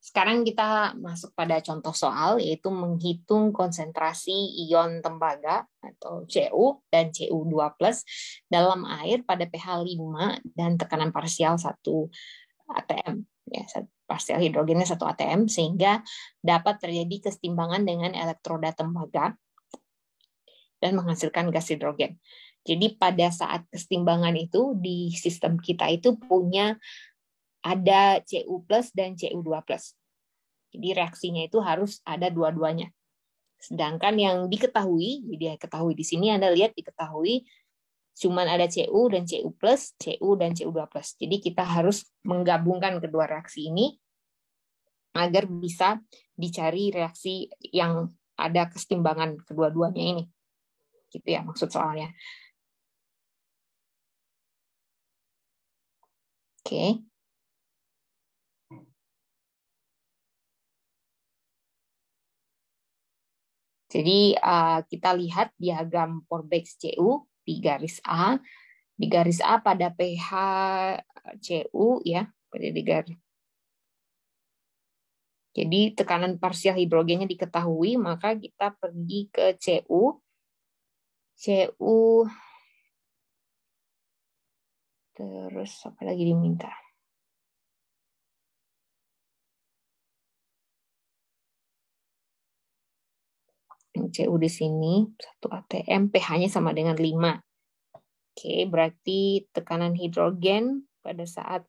Sekarang kita masuk pada contoh soal, yaitu menghitung konsentrasi ion tembaga atau Cu dan Cu2+ dalam air pada pH 5 dan tekanan parsial 1 atm. Ya, parsial hidrogennya 1 atm, sehingga dapat terjadi kesetimbangan dengan elektroda tembaga dan menghasilkan gas hidrogen. Jadi pada saat kesetimbangan itu, di sistem kita itu punya ada Cu+ dan Cu2+. Jadi reaksinya itu harus ada dua-duanya. Sedangkan yang diketahui, jadi ketahui di sini Anda lihat diketahui cuman ada Cu dan Cu+, Cu dan Cu2+. Jadi kita harus menggabungkan kedua reaksi ini agar bisa dicari reaksi yang ada kesetimbangan kedua-duanya ini. Gitu ya maksud soalnya. Oke. Jadi kita lihat diagram Porbach Cu di garis A. Di garis A pada pH Cu ya, pada di garis. Jadi tekanan parsial hidrogennya diketahui, maka kita pergi ke Cu. Cu terus apa lagi diminta? Cu di sini 1 atm, pH-nya sama dengan 5. Oke, berarti tekanan hidrogen pada saat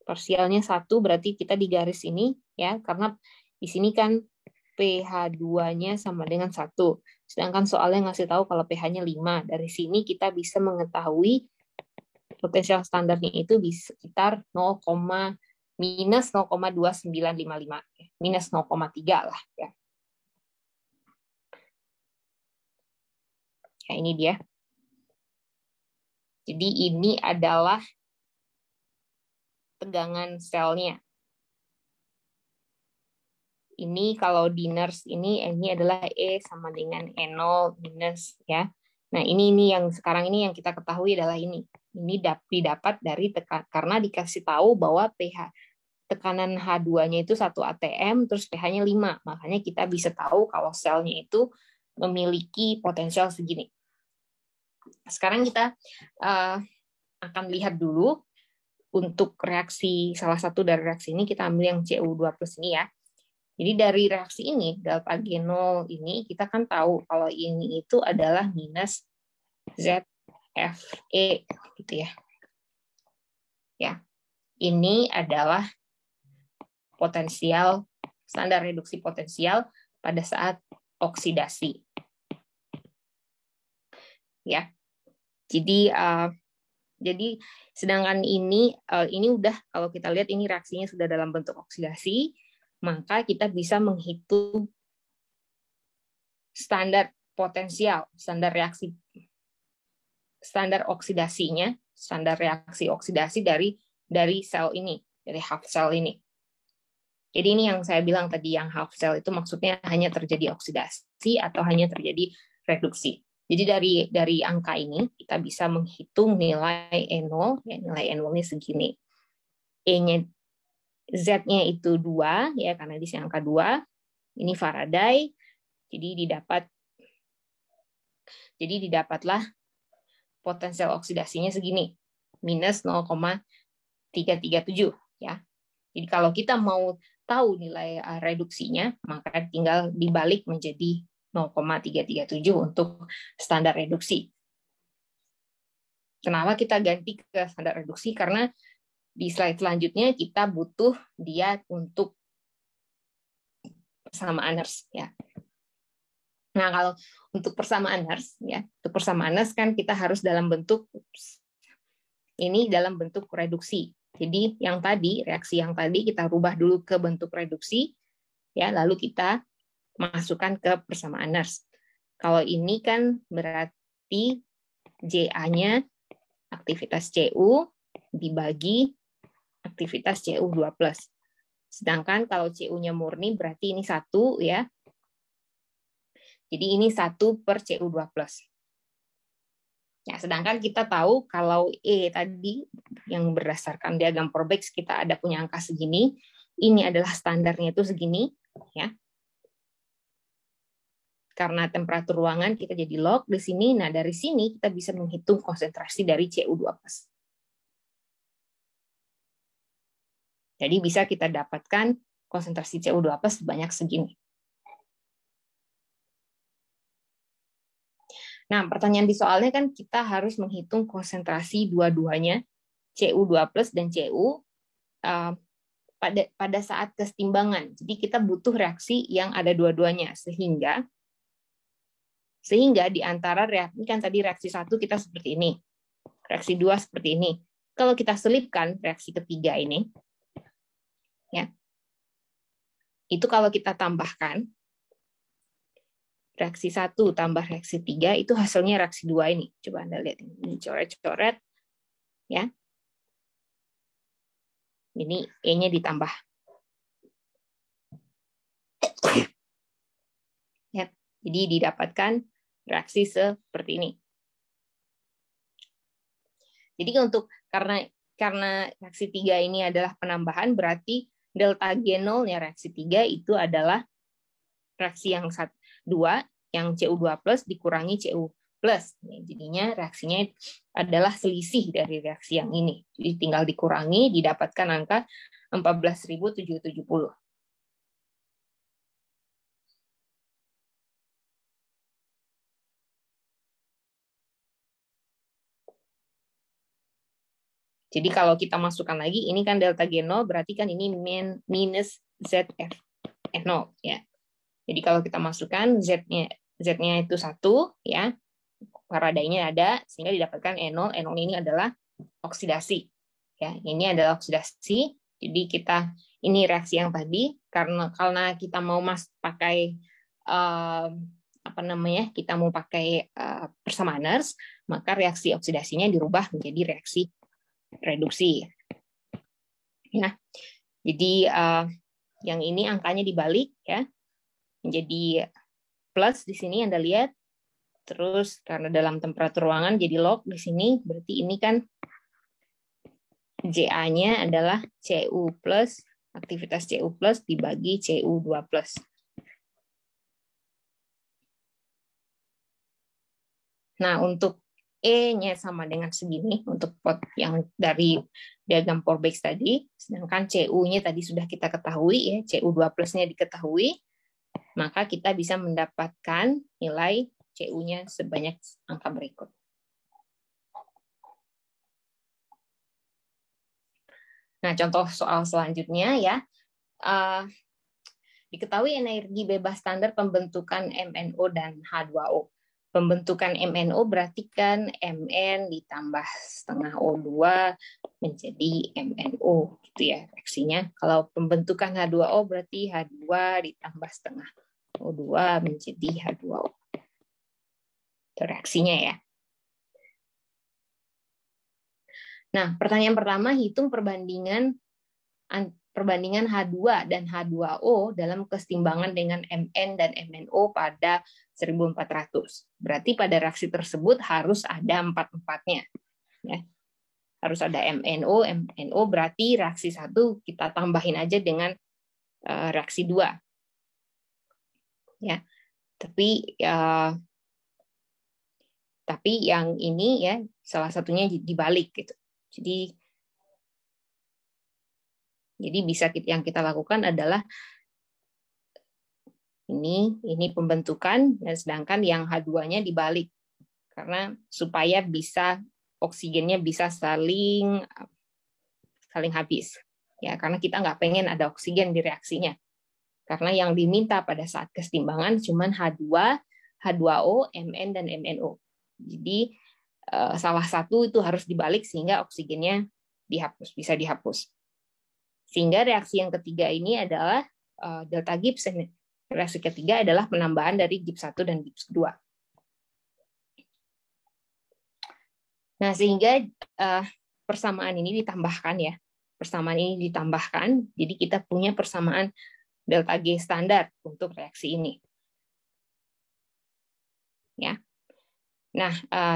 parsialnya 1, berarti kita di garis ini ya, karena di sini kan pH 2-nya sama dengan 1. Sedangkan soalnya ngasih tahu kalau pH-nya 5. Dari sini kita bisa mengetahui potensial standarnya itu di sekitar minus 0,2955, minus 0,3 lah ya. Ya, ini dia. Jadi ini adalah tegangan selnya. Ini kalau di nurse ini adalah E sama dengan E0 minus ya. Nah, ini yang sekarang ini yang kita ketahui adalah ini. Ini didapat dari karena dikasih tahu bahwa pH tekanan H2-nya itu 1 atm terus pH-nya 5. Makanya kita bisa tahu kalau selnya itu memiliki potensial segini. Sekarang kita akan lihat dulu untuk reaksi, salah satu dari reaksi ini kita ambil yang Cu2+ ini ya. Jadi dari reaksi ini, delta G0 ini, kita kan tahu kalau ini itu adalah minus ZFE, gitu ya. Ya, ini adalah potensial, standar reduksi potensial pada saat oksidasi. Ya, jadi sedangkan ini udah, kalau kita lihat ini reaksinya sudah dalam bentuk oksidasi, maka kita bisa menghitung standar potensial, standar reaksi, standar oksidasinya, standar reaksi oksidasi dari sel ini, dari half cell ini. Jadi ini yang saya bilang tadi, yang half cell itu maksudnya hanya terjadi oksidasi atau hanya terjadi reduksi. Jadi dari angka ini kita bisa menghitung nilai E0, ya, nilai E0 ini segini. E-nya, Z-nya itu 2, ya, karena di sini angka 2. Ini Faraday, jadi didapatlah potensial oksidasinya segini, minus 0,337. Ya. Jadi kalau kita mau tahu nilai reduksinya, maka tinggal dibalik menjadi 0,337 untuk standar reduksi. Kenapa kita ganti ke standar reduksi? Karena di slide selanjutnya kita butuh dia untuk persamaan Nernst ya. Nah, kalau untuk persamaan Nernst ya, untuk persamaan Nernst kan kita harus dalam bentuk reduksi. Jadi yang tadi, reaksi yang tadi kita rubah dulu ke bentuk reduksi ya, lalu kita masukkan ke persamaan Nernst. Kalau ini kan berarti Ja-nya aktivitas Cu dibagi aktivitas Cu2+. Sedangkan kalau Cu-nya murni berarti ini 1 ya. Jadi ini 1 per Cu2+. Ya, sedangkan kita tahu kalau E tadi yang berdasarkan diagram Porbach kita ada punya angka segini, ini adalah standarnya itu segini, ya. Karena temperatur ruangan kita jadi log di sini. Nah, dari sini kita bisa menghitung konsentrasi dari Cu2+. Jadi bisa kita dapatkan konsentrasi Cu2+ sebanyak segini. Nah, pertanyaan di soalnya kan kita harus menghitung konsentrasi dua-duanya, Cu2+ dan Cu, pada saat kesetimbangan. Jadi kita butuh reaksi yang ada dua-duanya, sehingga di antara reaksi, kan tadi reaksi 1 kita seperti ini, reaksi 2 seperti ini. Kalau kita selipkan reaksi ketiga ini, ya, itu kalau kita tambahkan reaksi 1 tambah reaksi 3 itu hasilnya reaksi 2 ini. Coba Anda lihat ini, coret-coret, ya. Ini E-nya ditambah. Ya, jadi didapatkan reaksi seperti ini. Jadi karena reaksi 3 ini adalah penambahan, berarti delta G0-nya reaksi 3 itu adalah reaksi yang 2, yang Cu2+ dikurangi Cu+. Jadinya reaksinya adalah selisih dari reaksi yang ini. Jadi tinggal dikurangi, didapatkan angka 14.770. Jadi kalau kita masukkan lagi, ini kan delta G0, berarti kan ini minus ZF0. Ya. Jadi kalau kita masukkan Z-nya itu 1, ya, Faraday-nya ada, sehingga didapatkan E0. E0 ini adalah oksidasi. Ya, ini adalah oksidasi. Jadi ini reaksi yang tadi, karena kita mau pakai kita mau pakai persamaan Nernst, maka reaksi oksidasinya dirubah menjadi reaksi reduksi. Nah, jadi yang ini angkanya dibalik, ya, menjadi plus di sini Anda lihat. Terus karena dalam temperatur ruangan jadi log di sini, berarti ini kan Ja-nya adalah Cu+, aktivitas Cu+ dibagi Cu2+. Nah, untuk E-nya sama dengan segini untuk pot yang dari diagram Porbeix tadi, sedangkan Cu-nya tadi sudah kita ketahui, ya, Cu2+-nya diketahui, maka kita bisa mendapatkan nilai Cu-nya sebanyak angka berikut. Nah, contoh soal selanjutnya, ya, diketahui energi bebas standar pembentukan MnO dan H2O. Pembentukan MnO berarti kan Mn ditambah setengah O2 menjadi MnO, gitu ya reaksinya. Kalau pembentukan H2O berarti H2 ditambah setengah O2 menjadi H2O. Itu reaksinya, ya. Nah, pertanyaan pertama, hitung perbandingan H2 dan H2O dalam kesetimbangan dengan Mn dan MnO pada 1400. Berarti pada reaksi tersebut harus ada 4-4-nya. Ya. Harus ada MnO, MnO berarti reaksi 1 kita tambahin aja dengan reaksi 2. Ya. Tapi yang ini, ya, salah satunya dibalik gitu. Jadi yang kita lakukan adalah ini pembentukan, dan sedangkan yang H2-nya dibalik. Karena supaya bisa oksigennya bisa saling habis. Ya, karena kita nggak pengen ada oksigen di reaksinya. Karena yang diminta pada saat kesetimbangan cuma H2, H2O, Mn, dan MnO. Jadi salah satu itu harus dibalik sehingga oksigennya bisa dihapus. Sehingga reaksi yang ketiga ini adalah delta Gibbs. Reaksi ketiga adalah penambahan dari Gibbs 1 dan Gibbs 2. Nah, sehingga persamaan ini ditambahkan, ya. Persamaan ini ditambahkan, jadi kita punya persamaan delta G standar untuk reaksi ini. Ya. Nah,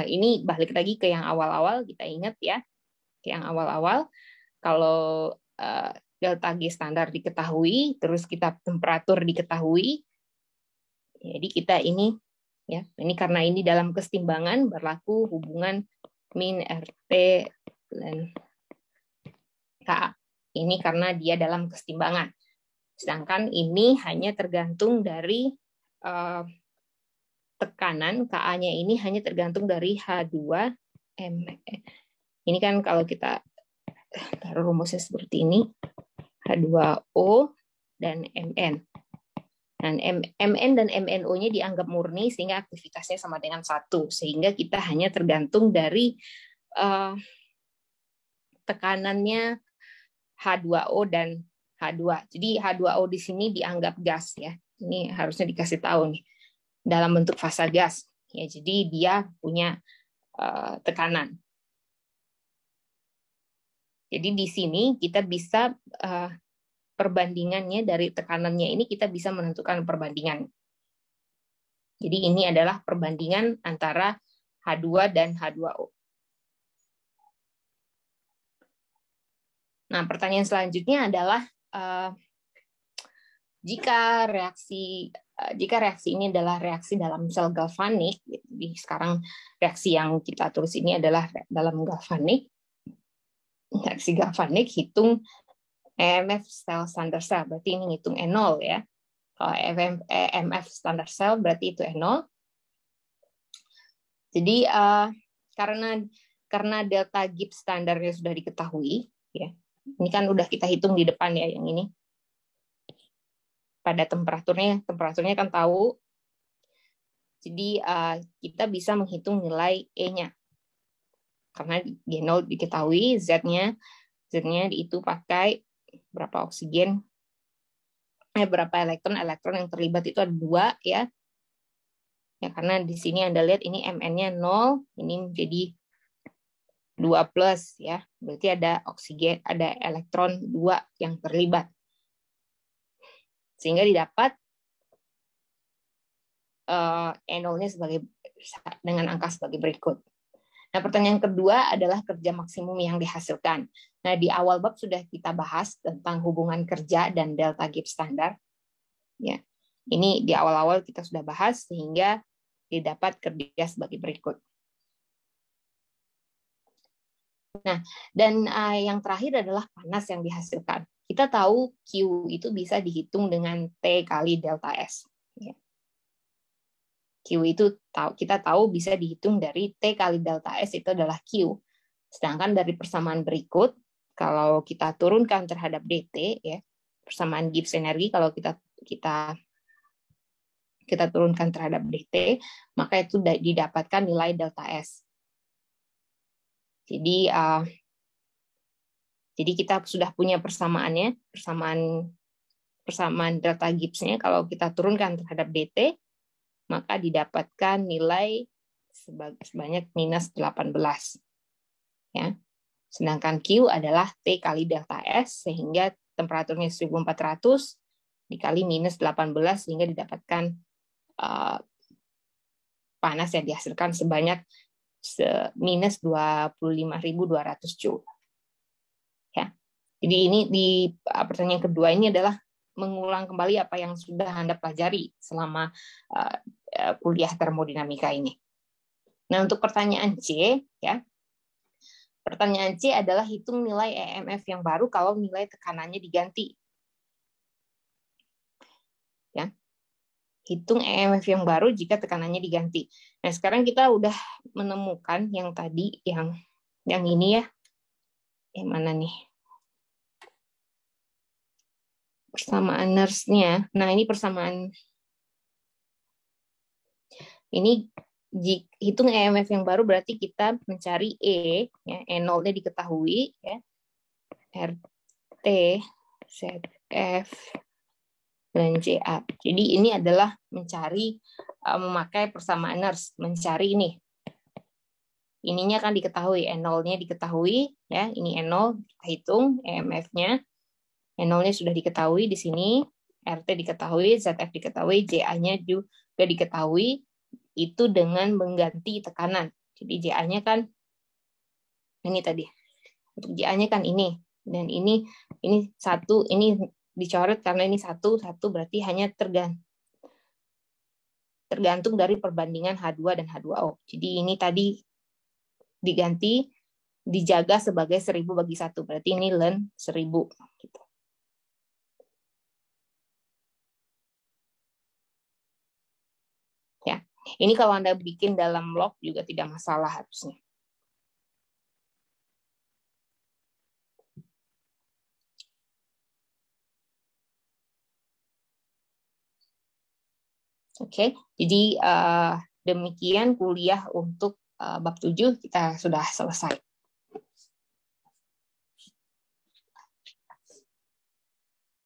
ini balik lagi ke yang awal-awal, kita ingat, ya. Yang awal-awal, kalau delta G standar diketahui, terus kita temperatur diketahui. Jadi kita ini ya, ini karena ini dalam kesetimbangan berlaku hubungan min RT dan KA. Ini karena dia dalam kesetimbangan. Sedangkan ini hanya tergantung dari tekanan, KA-nya ini hanya tergantung dari H2M. Ini kan kalau kita taruh rumusnya seperti ini, H2O dan Mn. Dan Mn dan MnO-nya dianggap murni sehingga aktivitasnya sama dengan 1. Sehingga kita hanya tergantung dari tekanannya H2O dan H2. Jadi H2O di sini dianggap gas ya. Ini harusnya dikasih tahu nih. Dalam bentuk fasa gas. Ya, jadi dia punya tekanan. Jadi di sini kita bisa perbandingannya dari tekanannya ini kita bisa menentukan perbandingan. Jadi ini adalah perbandingan antara H2 dan H2O. Nah, pertanyaan selanjutnya adalah jika reaksi ini adalah reaksi dalam sel galvanik, jadi sekarang reaksi yang kita tulis ini adalah dalam galvanik, reaksi galvanik hitung EMF sel standar sel, berarti ini ngitung E0 ya. Kalau EMF standar sel berarti itu E0. Jadi karena delta Gibbs standarnya sudah diketahui, ya. Ini kan udah kita hitung di depan ya yang ini. Pada temperaturnya kan tahu. Jadi kita bisa menghitung nilai E-nya. Karena G0 diketahui, Z-nya itu pakai berapa oksigen, berapa elektron yang terlibat itu ada 2 ya. Ya karena di sini Anda lihat ini Mn-nya 0, ini menjadi 2 plus ya. Berarti ada oksigen, ada elektron 2 yang terlibat. Sehingga didapat E0-nya dengan angka sebagai berikut. Nah, pertanyaan kedua adalah kerja maksimum yang dihasilkan. Nah, di awal bab sudah kita bahas tentang hubungan kerja dan delta Gibbs standar. Ya. Ini di awal-awal kita sudah bahas sehingga didapat kerja sebagai berikut. Nah, dan yang terakhir adalah panas yang dihasilkan. Kita tahu Q itu bisa dihitung dengan T kali delta S. Ya. Q itu kita tahu bisa dihitung dari T kali delta S itu adalah Q. Sedangkan dari persamaan berikut, kalau kita turunkan terhadap DT, ya persamaan Gibbs energi, kalau kita turunkan terhadap DT, maka itu didapatkan nilai delta S. Jadi kita sudah punya persamaannya, persamaan delta Gibbs-nya kalau kita turunkan terhadap DT, maka didapatkan nilai sebanyak minus 18. Ya. Sedangkan Q adalah T kali delta S, sehingga temperaturnya 1400 dikali minus 18, sehingga didapatkan panas yang dihasilkan sebanyak minus 25.200 Joule. Ya. Jadi ini di pertanyaan kedua ini adalah mengulang kembali apa yang sudah Anda pelajari selama kuliah termodinamika ini. Nah, untuk pertanyaan C, ya. Pertanyaan C adalah hitung nilai EMF yang baru kalau nilai tekanannya diganti. Ya. Hitung EMF yang baru jika tekanannya diganti. Nah, sekarang kita udah menemukan yang tadi, yang ini ya. Yang mana nih? Persamaan nurse-nya. Nah, ini persamaan. Ini hitung EMF yang baru berarti kita mencari E, ya, E0-nya diketahui, ya. RT, ZF, dan CA. Jadi ini adalah mencari, memakai persamaan nurse, mencari ini. Ininya kan diketahui, E0-nya diketahui, ya. Ini E0, kita hitung EMF-nya. E0-nya sudah diketahui di sini, RT diketahui, ZF diketahui, JA-nya juga diketahui, itu dengan mengganti tekanan. Jadi JA-nya kan ini tadi. Untuk JA-nya kan ini. Dan ini satu, ini dicoret karena ini satu berarti hanya tergantung dari perbandingan H2 dan H2O. Jadi ini tadi diganti, dijaga sebagai 1000/1. Berarti ini ln 1000. Gitu. Ya, ini kalau Anda bikin dalam log juga tidak masalah harusnya. Oke, jadi demikian kuliah untuk bab 7 kita sudah selesai.